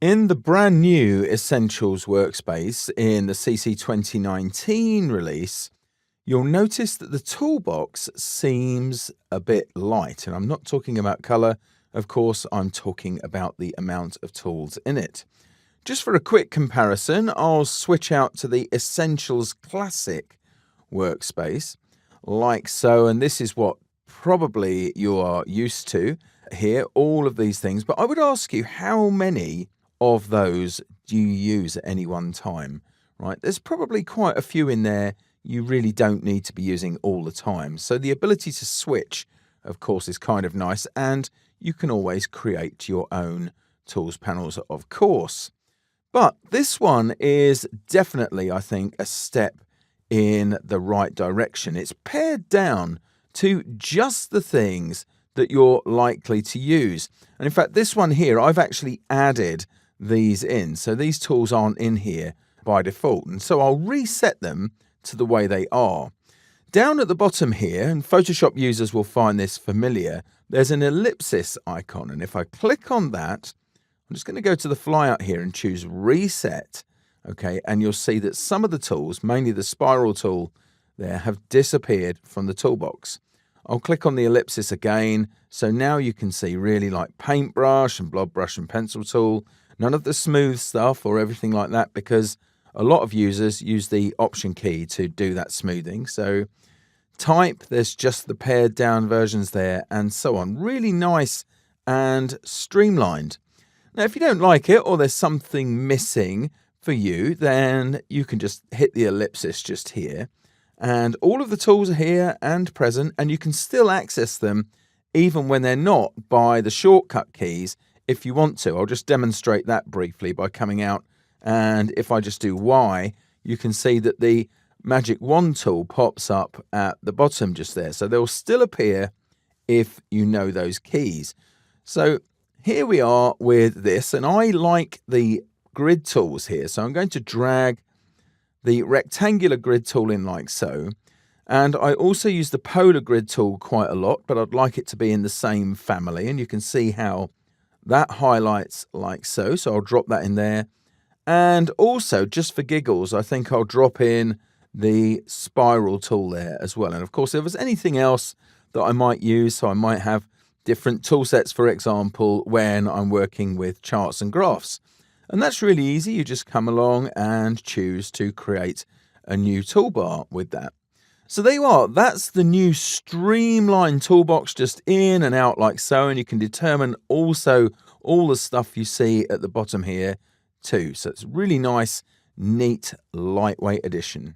In the brand new Essentials workspace in the CC 2019 release, you'll notice that the toolbox seems a bit light. And I'm not talking about color, of course, I'm talking about the amount of tools in it. Just for a quick comparison, I'll switch out to the Essentials Classic workspace, like so. And this is what probably you are used to here, all of these things. But I would ask you, how many of those do you use at any one time, right? There's probably quite a few in there you really don't need to be using all the time. So the ability to switch, of course, is kind of nice, and you can always create your own tools panels, of course. But this one is definitely, I think, a step in the right direction. It's pared down to just the things that you're likely to use. And in fact, this one here, I've actually added these in. So these tools aren't in here by default. And so I'll reset them to the way they are. Down at the bottom here, and Photoshop users will find this familiar, there's an ellipsis icon. And if I click on that, I'm just going to go to the flyout here and choose Reset. Okay, and you'll see that some of the tools, mainly the spiral tool there, have disappeared from the toolbox. I'll click on the ellipsis again. So now you can see really like paintbrush and blob brush and pencil tool. None of the smooth stuff or everything like that, because a lot of users use the Option key to do that smoothing. So type, there's just the pared down versions there and so on. Really nice and streamlined. Now, if you don't like it or there's something missing for you, then you can just hit the ellipsis just here. And all of the tools are here and present, and you can still access them even when they're not by the shortcut keys if you want to. I'll just demonstrate that briefly by coming out, and if I just do Y, you can see that the Magic Wand tool pops up at the bottom just there. So they'll still appear if you know those keys. So here we are with this, and I like the grid tools here. So I'm going to drag the rectangular grid tool in like so. And I also use the polar grid tool quite a lot, but I'd like it to be in the same family. And you can see how that highlights like so. So I'll drop that in there. And also, just for giggles, I think I'll drop in the spiral tool there as well. And of course, if there's anything else that I might use, so I might have different tool sets, for example, when I'm working with charts and graphs. And that's really easy. You just come along and choose to create a new toolbar with that. So there you are. That's the new streamlined toolbox, just in and out like so. And you can determine also all the stuff you see at the bottom here too. So it's a really nice, neat, lightweight addition.